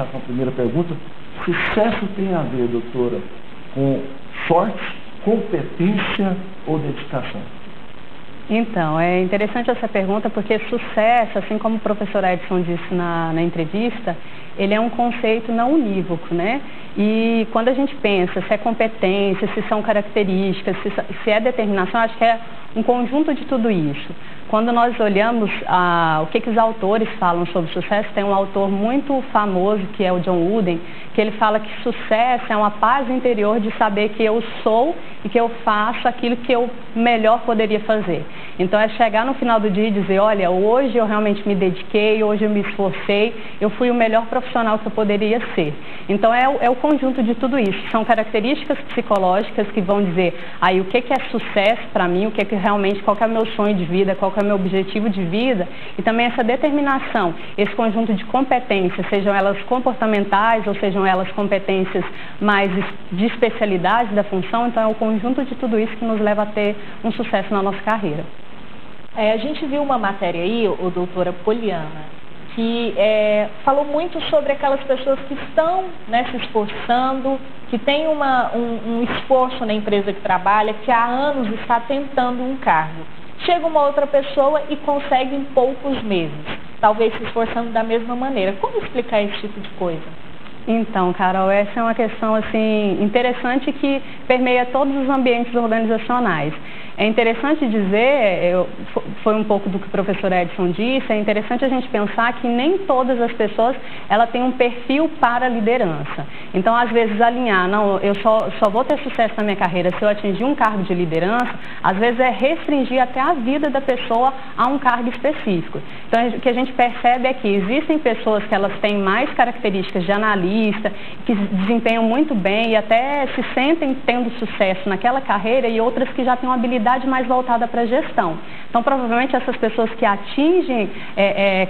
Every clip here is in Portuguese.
começar com a primeira pergunta. Sucesso tem a ver, doutora, com sorte, competência ou dedicação? Então, é interessante essa pergunta porque sucesso, assim como o professor Edson disse na entrevista, ele é um conceito não unívoco, né? E quando a gente pensa se é competência, se são características, se é determinação, acho que é um conjunto de tudo isso. Quando nós olhamos o que os autores falam sobre sucesso, tem um autor muito famoso, que é o John Wooden, que ele fala que sucesso é uma paz interior de saber que eu sou e que eu faço aquilo que eu melhor poderia fazer. Então é chegar no final do dia e dizer, olha, hoje eu realmente me dediquei, hoje eu me esforcei, eu fui o melhor profissional que eu poderia ser. Então é o conjunto de tudo isso. São características psicológicas que vão dizer aí o que é sucesso para mim, o que realmente, qual que é o meu sonho de vida, qual que é o meu objetivo de vida, e também essa determinação, esse conjunto de competências, sejam elas comportamentais ou sejam elas competências mais de especialidade da função. Então é o conjunto de tudo isso que nos leva a ter um sucesso na nossa carreira. A gente viu uma matéria aí, doutora Poliana, que falou muito sobre aquelas pessoas que estão, né, se esforçando, que tem um esforço na empresa que trabalha, que há anos está tentando um cargo. Chega uma outra pessoa e consegue em poucos meses, talvez se esforçando da mesma maneira. Como explicar esse tipo de coisa? Então, Carol, essa é uma questão assim, interessante que permeia todos os ambientes organizacionais. É interessante dizer, foi um pouco do que o professor Edson disse, é interessante a gente pensar que nem todas as pessoas têm um perfil para liderança. Então, às vezes, alinhar, não, eu só vou ter sucesso na minha carreira se eu atingir um cargo de liderança, às vezes é restringir até a vida da pessoa a um cargo específico. Então, o que a gente percebe é que existem pessoas que elas têm mais características de analista, que desempenham muito bem e até se sentem tendo sucesso naquela carreira, e outras que já têm uma habilidade mais voltada para a gestão. Então, provavelmente, essas pessoas que atingem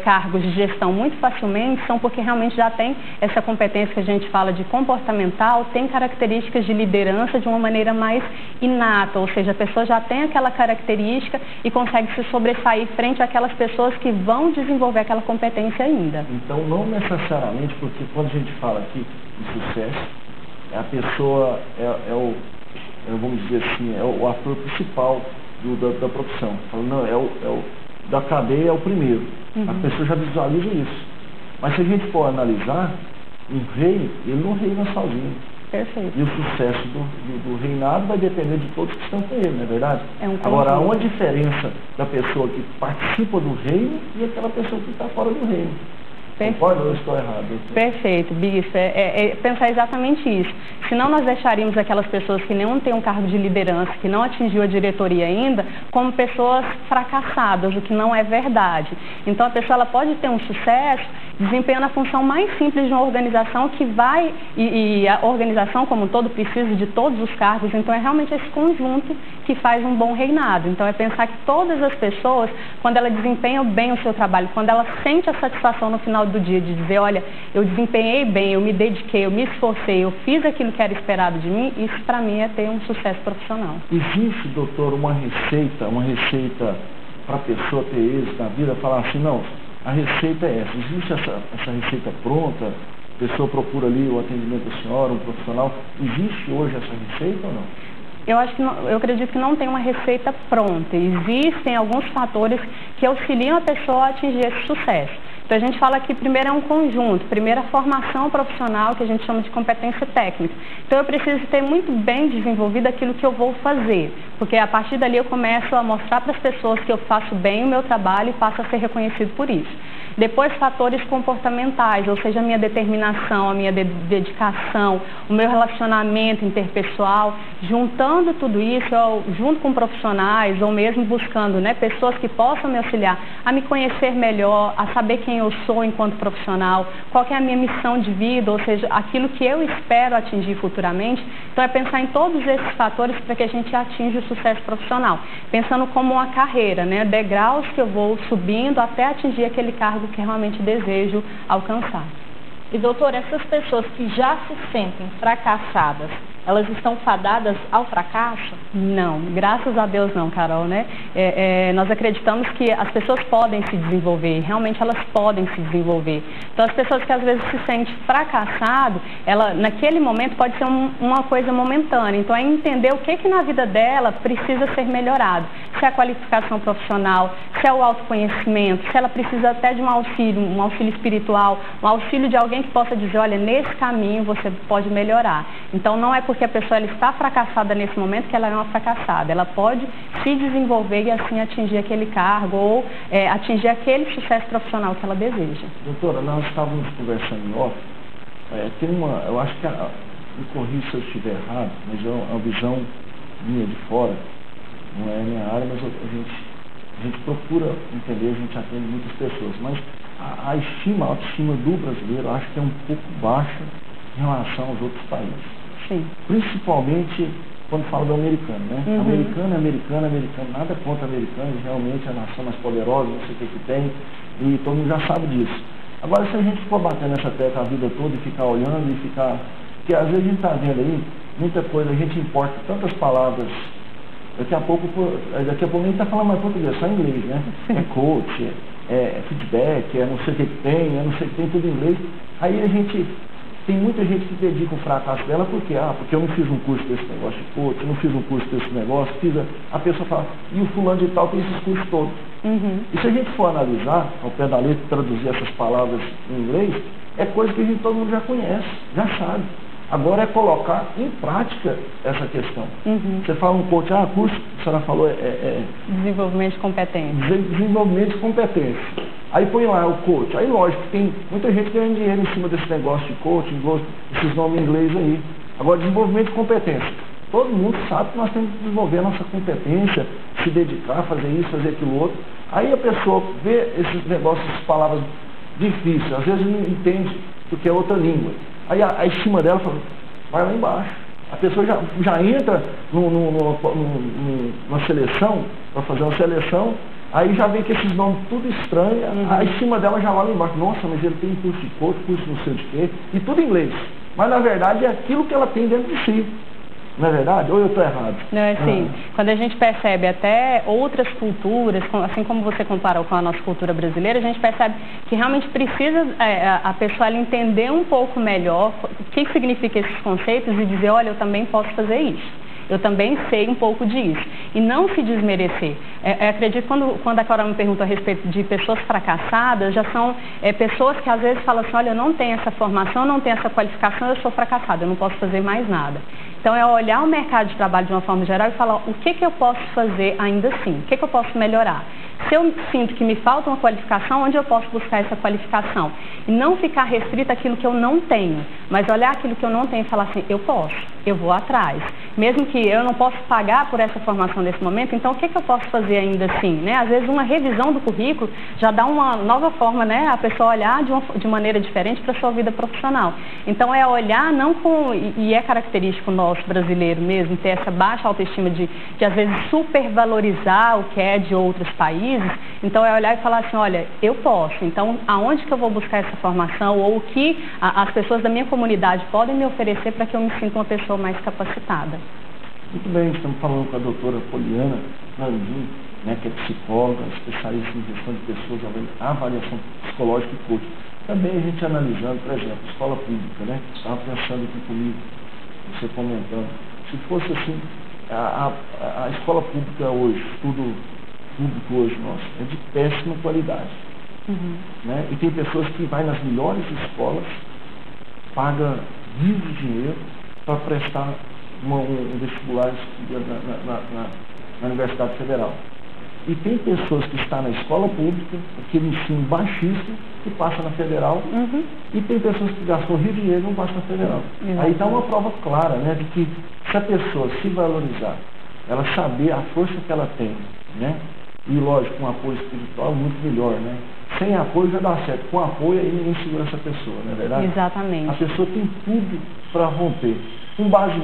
cargos de gestão muito facilmente são porque realmente já têm essa competência que a gente fala de comportamental, tem características de liderança de uma maneira mais inata, ou seja, a pessoa já tem aquela característica e consegue se sobressair frente àquelas pessoas que vão desenvolver aquela competência ainda. Então, não necessariamente, porque quando a gente fala aqui de sucesso, a pessoa vamos dizer assim, é o ator principal da profissão. Não, da cadeia é o primeiro. Uhum. A pessoa já visualiza isso. Mas se a gente for analisar, um rei, ele não reina sozinho. Perfeito. E o sucesso do reinado vai depender de todos que estão com ele, não é verdade? Agora, há uma diferença da pessoa que participa do reino e aquela pessoa que está fora do reino. Concorda ou eu estou errado? Perfeito, Bispo. Pensar exatamente isso. Senão nós deixaríamos aquelas pessoas que não têm um cargo de liderança, que não atingiu a diretoria ainda, como pessoas fracassadas, o que não é verdade. Então a pessoa pode ter um sucesso desempenhando a função mais simples de uma organização que vai, e a organização como um todo precisa de todos os cargos, então é realmente esse conjunto que faz um bom reinado. Então é pensar que todas as pessoas, quando elas desempenham bem o seu trabalho, quando ela sente a satisfação no final do dia de dizer, olha, eu desempenhei bem, eu me dediquei, eu me esforcei, eu fiz aquilo que era esperado de mim, isso para mim é ter um sucesso profissional. Existe, doutor, uma receita para a pessoa ter êxito na vida, falar assim, não, a receita é essa, existe essa receita pronta, a pessoa procura ali o atendimento da senhora, um profissional, existe hoje essa receita ou não? Eu acredito que não tem uma receita pronta, existem alguns fatores que auxiliam a pessoa a atingir esse sucesso. Então a gente fala que primeiro é um conjunto, primeiro a formação profissional, que a gente chama de competência técnica. Então eu preciso ter muito bem desenvolvido aquilo que eu vou fazer, porque a partir dali eu começo a mostrar para as pessoas que eu faço bem o meu trabalho e passo a ser reconhecido por isso. Depois, fatores comportamentais, ou seja, a minha determinação, a minha dedicação, o meu relacionamento interpessoal, juntando tudo isso, junto com profissionais, ou mesmo buscando, né, pessoas que possam me auxiliar a me conhecer melhor, a saber quem eu sou enquanto profissional, qual que é a minha missão de vida, ou seja, aquilo que eu espero atingir futuramente. Então, é pensar em todos esses fatores para que a gente atinja o sucesso profissional. Pensando como uma carreira, né, degraus que eu vou subindo até atingir aquele cargo que realmente desejo alcançar. E doutor, essas pessoas que já se sentem fracassadas, elas estão fadadas ao fracasso? Não, graças a Deus não, Carol, né? Nós acreditamos que as pessoas podem se desenvolver, realmente elas podem se desenvolver. Então as pessoas que às vezes se sentem fracassado, ela naquele momento pode ser uma coisa momentânea. Então é entender o que na vida dela precisa ser melhorado. Se é a qualificação profissional, se é o autoconhecimento, se ela precisa até de um auxílio espiritual, um auxílio de alguém que possa dizer, olha, nesse caminho você pode melhorar. Então não é porque a pessoa ela está fracassada nesse momento que ela é uma fracassada. Ela pode se desenvolver e assim atingir aquele cargo ou atingir aquele sucesso profissional que ela deseja. Doutora, nós estávamos conversando em off, eu acho que, me corrija se eu estiver errado, mas é uma visão minha de fora, não é a minha área, mas a gente procura entender, a gente atende muitas pessoas, mas a autoestima do brasileiro, eu acho que é um pouco baixa em relação aos outros países. Sim. Principalmente quando fala do americano, né? Americano, nada contra americano, realmente é a nação mais poderosa, não sei o que tem, e todo mundo já sabe disso. Agora, se a gente for bater nessa tecla a vida toda e ficar olhando e ficar... Porque às vezes a gente está vendo aí muita coisa, a gente importa tantas palavras, daqui a pouco nem está falando mais português, só inglês, né? É coach, é feedback, é não sei o que tem, é não sei o que tem, tudo em inglês. Aí tem muita gente que dedica o fracasso dela porque eu não fiz um curso desse negócio de coach, eu não fiz um curso desse negócio, a pessoa fala, e o fulano de tal tem esses cursos todos. E se a gente for analisar, ao pé da letra, traduzir essas palavras em inglês, é coisa que todo mundo já conhece, já sabe. Agora é colocar em prática essa questão. Você fala um coach, curso, a senhora falou, desenvolvimento de competência. Desenvolvimento de competência. Aí põe lá o coach. Aí lógico, tem muita gente ganhando dinheiro em cima desse negócio de coaching, esses nomes em inglês aí. Agora, desenvolvimento de competência. Todo mundo sabe que nós temos que desenvolver a nossa competência, se dedicar, fazer isso, fazer aquilo outro. Aí a pessoa vê esses negócios, essas palavras difíceis, às vezes não entende porque é outra língua. Aí a estima dela fala, vai lá embaixo. A pessoa já entra numa seleção, para fazer uma seleção, aí já vem com esses nomes tudo estranhos, a estima dela já vai lá embaixo. Nossa, mas ele tem curso de coach, curso não sei de quê, e tudo em inglês. Mas na verdade é aquilo que ela tem dentro de si. Não é verdade? Ou eu estou errado? Não, é assim, quando a gente percebe até outras culturas, assim como você comparou com a nossa cultura brasileira, a gente percebe que realmente precisa a pessoa entender um pouco melhor o que significa esses conceitos e dizer, olha, eu também posso fazer isso. Eu também sei um pouco disso. E não se desmerecer. Eu acredito que quando a Carol me pergunta a respeito de pessoas fracassadas, já são pessoas que às vezes falam assim, olha, eu não tenho essa formação, eu não tenho essa qualificação, eu sou fracassada, eu não posso fazer mais nada. Então é olhar o mercado de trabalho de uma forma geral e falar o que eu posso fazer ainda assim, o que eu posso melhorar. Se eu sinto que me falta uma qualificação, onde eu posso buscar essa qualificação? E não ficar restrita àquilo que eu não tenho, mas olhar aquilo que eu não tenho e falar assim, eu posso, eu vou atrás. Mesmo que eu não possa pagar por essa formação nesse momento, então o que eu posso fazer ainda assim? Né? Às vezes uma revisão do currículo já dá uma nova forma, né? A pessoa olhar de maneira diferente para a sua vida profissional. Então é olhar não com, e é característico nosso brasileiro mesmo, ter essa baixa autoestima de às vezes supervalorizar o que é de outros países. Então é olhar e falar assim, olha, eu posso, então aonde que eu vou buscar essa formação ou o que as pessoas da minha comunidade podem me oferecer para que eu me sinta uma pessoa mais capacitada. Muito bem, estamos falando com a doutora Poliana Landim, né, que é psicóloga, especialista em gestão de pessoas, avaliação psicológica e coaching. Também a gente analisando, por exemplo, escola pública, né? Estava pensando aqui comigo, você comentando, se fosse assim, a escola pública hoje, tudo público hoje nosso, é de péssima qualidade. Né? E tem pessoas que vão nas melhores escolas, pagam rios de dinheiro para prestar um vestibular na Universidade Federal. E tem pessoas que estão na escola pública, aquele ensino baixíssimo, que passa na Federal, e tem pessoas que gastam rio de dinheiro e não passam na Federal. Aí está uma prova clara, né, de que se a pessoa se valorizar, ela saber a força que ela tem, né, e lógico, com apoio espiritual é muito melhor, né? Sem apoio já dá certo, com apoio aí ninguém segura essa pessoa, não é verdade? Exatamente. A pessoa tem tudo para romper. Com base